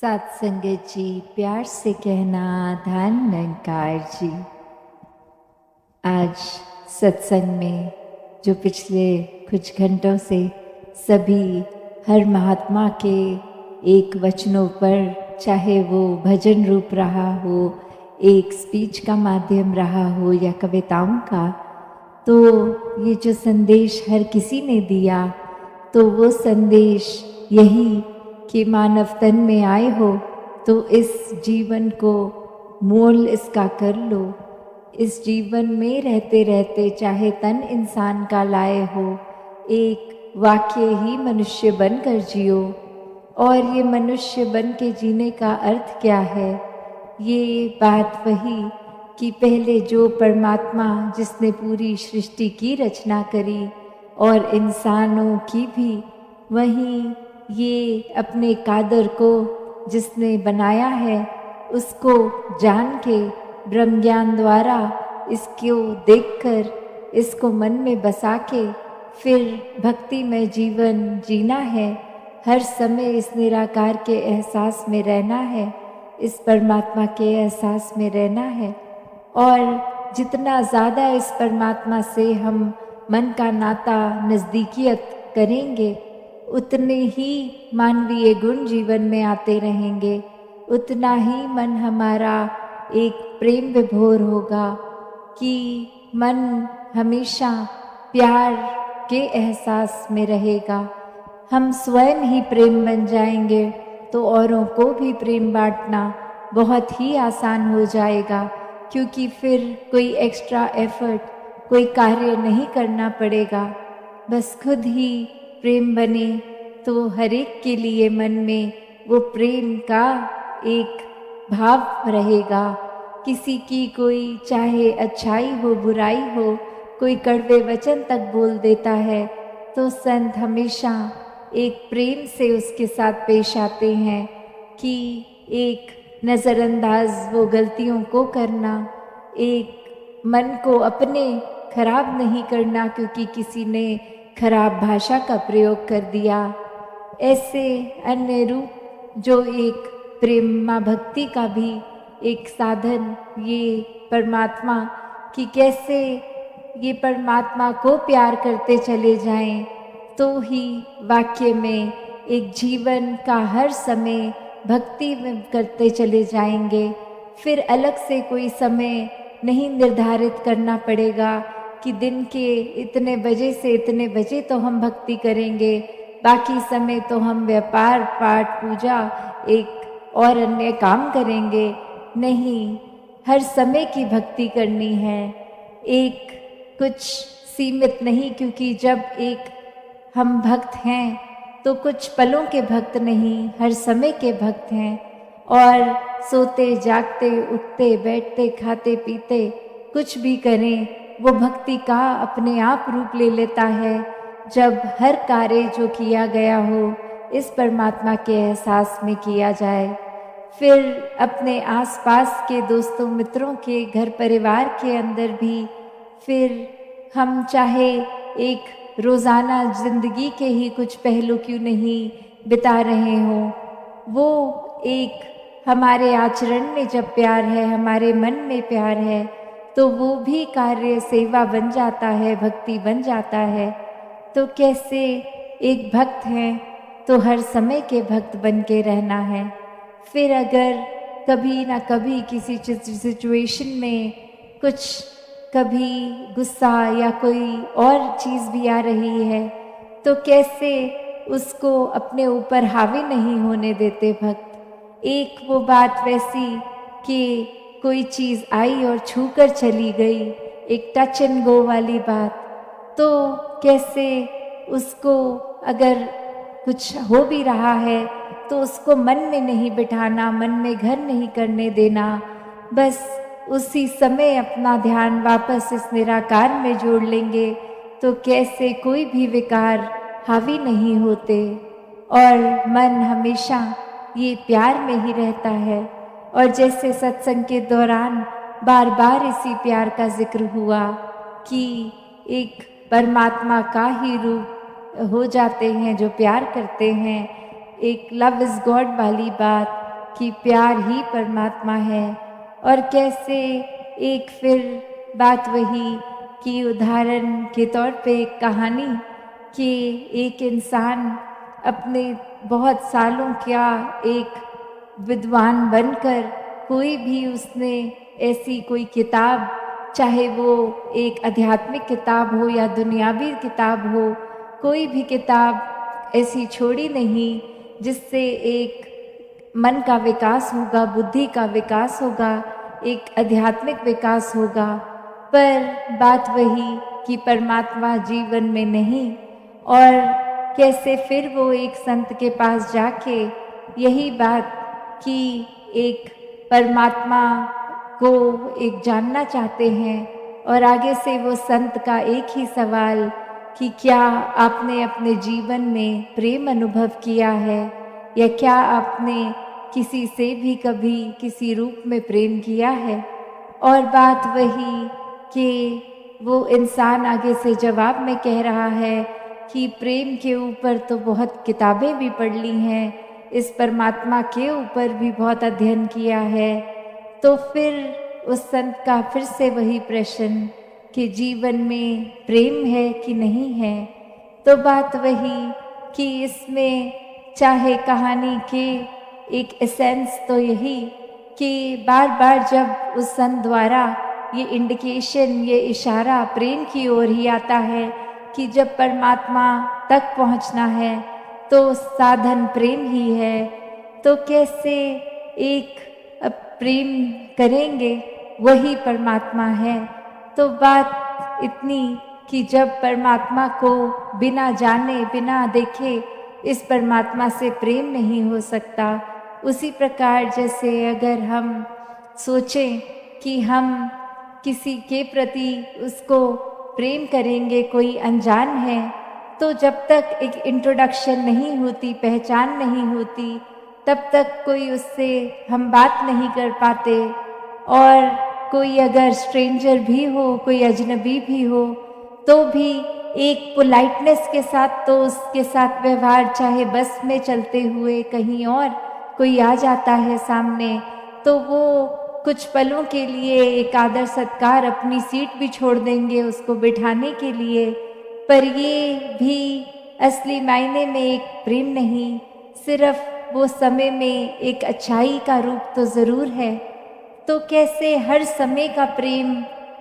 सात संगत जी, प्यार से कहना धन निरंकार जी। आज सत्संग में जो पिछले कुछ घंटों से सभी हर महात्मा के एक वचनों पर, चाहे वो भजन रूप रहा हो, एक स्पीच का माध्यम रहा हो या कविताओं का, तो ये जो संदेश हर किसी ने दिया, तो वो संदेश यही कि मानव तन में आए हो तो इस जीवन को मोल इसका कर लो। इस जीवन में रहते रहते चाहे तन इंसान का लाए हो, एक वाक्य ही मनुष्य बनकर जियो। और ये मनुष्य बन के जीने का अर्थ क्या है? ये बात वही कि पहले जो परमात्मा जिसने पूरी सृष्टि की रचना करी और इंसानों की भी, वहीं ये अपने कादर को जिसने बनाया है उसको जान के ब्रह्म ज्ञान द्वारा इसको देखकर, इसको मन में बसा के फिर भक्ति में जीवन जीना है। हर समय इस निराकार के एहसास में रहना है, इस परमात्मा के एहसास में रहना है। और जितना ज़्यादा इस परमात्मा से हम मन का नाता नज़दीकियत करेंगे, उतने ही मानवीय गुण जीवन में आते रहेंगे, उतना ही मन हमारा एक प्रेम विभोर होगा कि मन हमेशा प्यार के एहसास में रहेगा। हम स्वयं ही प्रेम बन जाएंगे तो औरों को भी प्रेम बांटना बहुत ही आसान हो जाएगा, क्योंकि फिर कोई एक्स्ट्रा एफर्ट, कोई कार्य नहीं करना पड़ेगा। बस खुद ही प्रेम बने तो हर एक के लिए मन में वो प्रेम का एक भाव रहेगा। किसी की कोई चाहे अच्छाई हो बुराई हो, कोई कड़वे वचन तक बोल देता है तो संत हमेशा एक प्रेम से उसके साथ पेश आते हैं कि एक नज़रअंदाज वो गलतियों को करना, एक मन को अपने खराब नहीं करना क्योंकि किसी ने खराब भाषा का प्रयोग कर दिया। ऐसे अन्य रूप जो एक प्रेमा भक्ति का भी एक साधन, ये परमात्मा कि कैसे ये परमात्मा को प्यार करते चले जाएं, तो ही वाक्य में एक जीवन का हर समय भक्ति में करते चले जाएंगे। फिर अलग से कोई समय नहीं निर्धारित करना पड़ेगा कि दिन के इतने बजे से इतने बजे तो हम भक्ति करेंगे, बाकी समय तो हम व्यापार पाठ पूजा एक और अन्य काम करेंगे। नहीं, हर समय की भक्ति करनी है, एक कुछ सीमित नहीं, क्योंकि जब एक हम भक्त हैं तो कुछ पलों के भक्त नहीं, हर समय के भक्त हैं। और सोते जागते उठते बैठते खाते पीते कुछ भी करें, वो भक्ति का अपने आप रूप ले लेता है जब हर कार्य जो किया गया हो इस परमात्मा के एहसास में किया जाए। फिर अपने आसपास के दोस्तों मित्रों के घर परिवार के अंदर भी फिर हम चाहे एक रोज़ाना ज़िंदगी के ही कुछ पहलू क्यों नहीं बिता रहे हों, वो एक हमारे आचरण में जब प्यार है, हमारे मन में प्यार है, तो वो भी कार्य सेवा बन जाता है, भक्ति बन जाता है। तो कैसे एक भक्त हैं तो हर समय के भक्त बन के रहना है। फिर अगर कभी ना कभी किसी सिचुएशन में कुछ कभी गुस्सा या कोई और चीज़ भी आ रही है, तो कैसे उसको अपने ऊपर हावी नहीं होने देते भक्त। एक वो बात वैसी कि कोई चीज़ आई और छू कर चली गई, एक टच एंड गो वाली बात, तो कैसे उसको अगर कुछ हो भी रहा है तो उसको मन में नहीं बिठाना, मन में घर नहीं करने देना, बस उसी समय अपना ध्यान वापस इस निराकार में जोड़ लेंगे तो कैसे कोई भी विकार हावी नहीं होते और मन हमेशा ये प्यार में ही रहता है। और जैसे सत्संग के दौरान बार बार इसी प्यार का जिक्र हुआ कि एक परमात्मा का ही रूप हो जाते हैं जो प्यार करते हैं, एक लव इज़ गॉड वाली बात, कि प्यार ही परमात्मा है। और कैसे एक फिर बात वही कि उदाहरण के तौर पे एक कहानी कि एक इंसान अपने बहुत सालों का एक विद्वान बनकर कोई भी उसने ऐसी कोई किताब, चाहे वो एक आध्यात्मिक किताब हो या दुनियावी किताब हो, कोई भी किताब ऐसी छोड़ी नहीं जिससे एक मन का विकास होगा, बुद्धि का विकास होगा, एक आध्यात्मिक विकास होगा। पर बात वही कि परमात्मा जीवन में नहीं। और कैसे फिर वो एक संत के पास जाके यही बात कि एक परमात्मा को एक जानना चाहते हैं। और आगे से वो संत का एक ही सवाल कि क्या आपने अपने जीवन में प्रेम अनुभव किया है, या क्या आपने किसी से भी कभी किसी रूप में प्रेम किया है। और बात वही कि वो इंसान आगे से जवाब में कह रहा है कि प्रेम के ऊपर तो बहुत किताबें भी पढ़ ली हैं, इस परमात्मा के ऊपर भी बहुत अध्ययन किया है। तो फिर उस संत का फिर से वही प्रश्न कि जीवन में प्रेम है कि नहीं है। तो बात वही कि इसमें चाहे कहानी के एक एसेंस तो यही कि बार बार जब उस संत द्वारा ये इंडिकेशन, ये इशारा प्रेम की ओर ही आता है कि जब परमात्मा तक पहुंचना है तो साधन प्रेम ही है। तो कैसे एक प्रेम करेंगे वही परमात्मा है। तो बात इतनी कि जब परमात्मा को बिना जाने बिना देखे इस परमात्मा से प्रेम नहीं हो सकता। उसी प्रकार जैसे अगर हम सोचें कि हम किसी के प्रति उसको प्रेम करेंगे, कोई अनजान है, तो जब तक एक इंट्रोडक्शन नहीं होती, पहचान नहीं होती, तब तक कोई उससे हम बात नहीं कर पाते। और कोई अगर स्ट्रेंजर भी हो, कोई अजनबी भी हो, तो भी एक पोलाइटनेस के साथ तो उसके साथ व्यवहार, चाहे बस में चलते हुए कहीं और कोई आ जाता है सामने, तो वो कुछ पलों के लिए एक आदर सत्कार, अपनी सीट भी छोड़ देंगे उसको बिठाने के लिए। पर ये भी असली मायने में एक प्रेम नहीं, सिर्फ वो समय में एक अच्छाई का रूप तो ज़रूर है। तो कैसे हर समय का प्रेम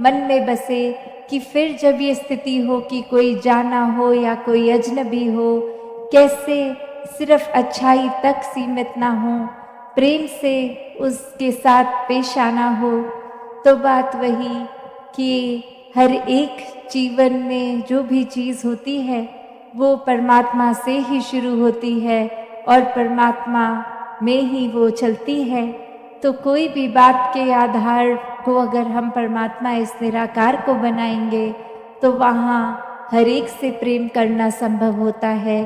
मन में बसे कि फिर जब ये स्थिति हो कि कोई जाना हो या कोई अजनबी हो, कैसे सिर्फ अच्छाई तक सीमित ना हो, प्रेम से उसके साथ पेश आना हो। तो बात वही कि हर एक जीवन में जो भी चीज़ होती है वो परमात्मा से ही शुरू होती है और परमात्मा में ही वो चलती है। तो कोई भी बात के आधार को अगर हम परमात्मा इस निराकार को बनाएंगे तो वहाँ हर एक से प्रेम करना संभव होता है,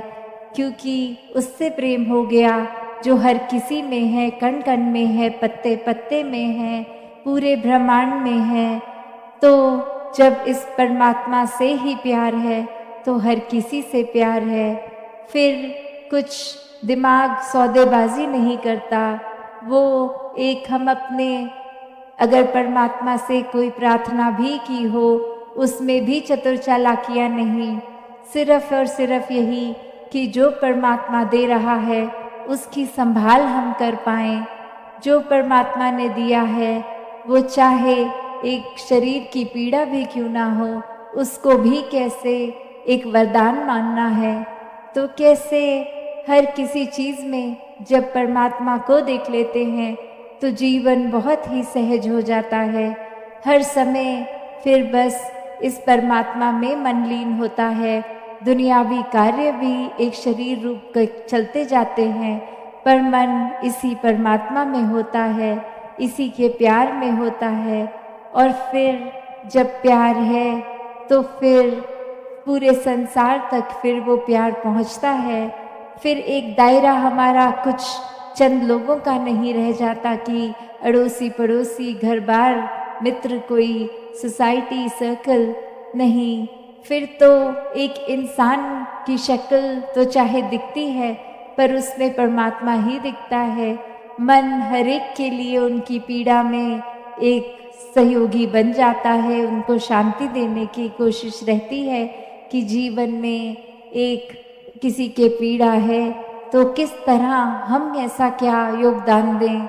क्योंकि उससे प्रेम हो गया जो हर किसी में है, कण कण में है, पत्ते पत्ते में है, पूरे ब्रह्मांड में है। तो जब इस परमात्मा से ही प्यार है तो हर किसी से प्यार है। फिर कुछ दिमाग सौदेबाजी नहीं करता। वो एक हम अपने अगर परमात्मा से कोई प्रार्थना भी की हो उसमें भी चतुर चालाकियाँ नहीं, सिर्फ और सिर्फ यही कि जो परमात्मा दे रहा है उसकी संभाल हम कर पाएँ। जो परमात्मा ने दिया है वो चाहे एक शरीर की पीड़ा भी क्यों ना हो, उसको भी कैसे एक वरदान मानना है। तो कैसे हर किसी चीज़ में जब परमात्मा को देख लेते हैं तो जीवन बहुत ही सहज हो जाता है। हर समय फिर बस इस परमात्मा में मन लीन होता है। दुनियावी कार्य भी एक शरीर रूप के चलते जाते हैं, पर मन इसी परमात्मा में होता है, इसी के प्यार में होता है। और फिर जब प्यार है तो फिर पूरे संसार तक फिर वो प्यार पहुंचता है। फिर एक दायरा हमारा कुछ चंद लोगों का नहीं रह जाता कि अड़ोसी पड़ोसी, घर बार, मित्र, कोई सोसाइटी सर्कल नहीं। फिर तो एक इंसान की शक्ल तो चाहे दिखती है पर उसमें परमात्मा ही दिखता है। मन हर एक के लिए उनकी पीड़ा में एक सहयोगी बन जाता है, उनको शांति देने की कोशिश रहती है कि जीवन में एक किसी के पीड़ा है तो किस तरह हम ऐसा क्या योगदान दें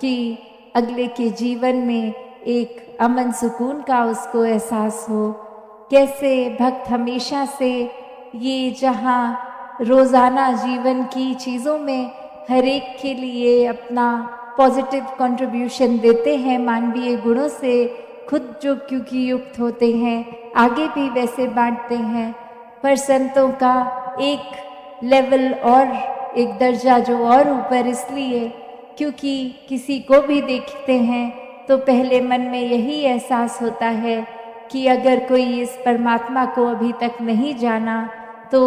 कि अगले के जीवन में एक अमन सुकून का उसको एहसास हो। कैसे भक्त हमेशा से ये जहाँ रोज़ाना जीवन की चीज़ों में हर एक के लिए अपना पॉजिटिव कंट्रीब्यूशन देते हैं, मानवीय गुणों से खुद जो क्योंकि युक्त होते हैं आगे भी वैसे बांटते हैं। पर संतों का एक लेवल और एक दर्जा जो और ऊपर इसलिए क्योंकि किसी को भी देखते हैं तो पहले मन में यही एहसास होता है कि अगर कोई इस परमात्मा को अभी तक नहीं जाना तो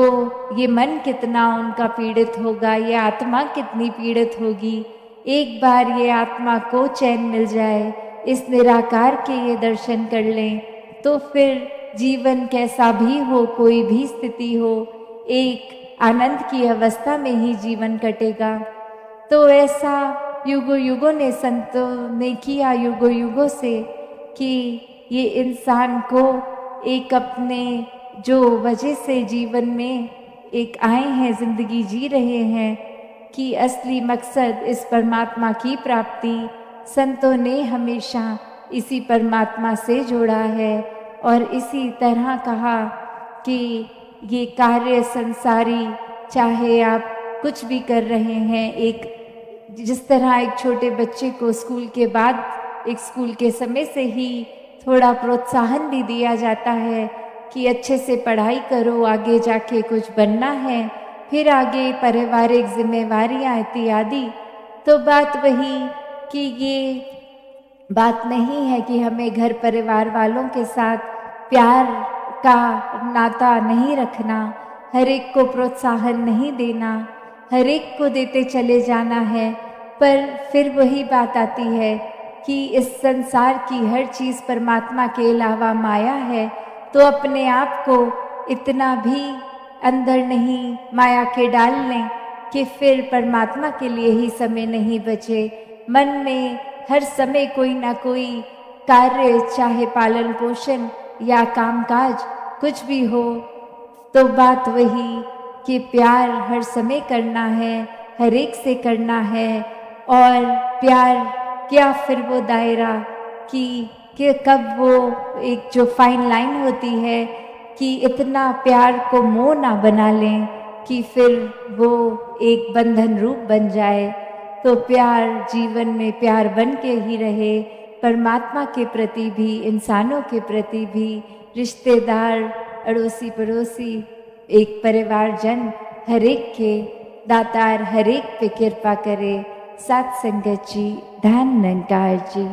ये मन कितना उनका पीड़ित होगा, ये आत्मा कितनी पीड़ित होगी। एक बार ये आत्मा को चैन मिल जाए, इस निराकार के ये दर्शन कर लें तो फिर जीवन कैसा भी हो, कोई भी स्थिति हो, एक आनंद की अवस्था में ही जीवन कटेगा। तो ऐसा युगों युगों ने संतों ने किया, युगों युगों से, कि ये इंसान को एक अपने जो वजह से जीवन में एक आए हैं, जिंदगी जी रहे हैं, कि असली मकसद इस परमात्मा की प्राप्ति संतों ने हमेशा इसी परमात्मा से जोड़ा है। और इसी तरह कहा कि ये कार्य संसारी, चाहे आप कुछ भी कर रहे हैं, एक जिस तरह एक छोटे बच्चे को स्कूल के बाद, एक स्कूल के समय से ही थोड़ा प्रोत्साहन भी दिया जाता है कि अच्छे से पढ़ाई करो, आगे जाके कुछ बनना है, फिर आगे पारिवारिक जिम्मेवारियां इत्यादि। तो बात वही कि ये बात नहीं है कि हमें घर परिवार वालों के साथ प्यार का नाता नहीं रखना, हर एक को प्रोत्साहन नहीं देना, हर एक को देते चले जाना है। पर फिर वही बात आती है कि इस संसार की हर चीज़ परमात्मा के अलावा माया है, तो अपने आप को इतना भी अंदर नहीं माया के डाल लें कि फिर परमात्मा के लिए ही समय नहीं बचे। मन में हर समय कोई ना कोई कार्य, चाहे पालन पोषण या कामकाज कुछ भी हो, तो बात वही कि प्यार हर समय करना है, हर एक से करना है। और प्यार क्या फिर वो दायरा कि कब वो एक जो फाइन लाइन होती है कि इतना प्यार को मोह ना बना लें कि फिर वो एक बंधन रूप बन जाए। तो प्यार जीवन में प्यार बन के ही रहे, परमात्मा के प्रति भी, इंसानों के प्रति भी, रिश्तेदार, अड़ोसी पड़ोसी, एक परिवारजन, हर एक के दातार हर एक पे कृपा करे। सत्संगत जी, धन निरंकार जी।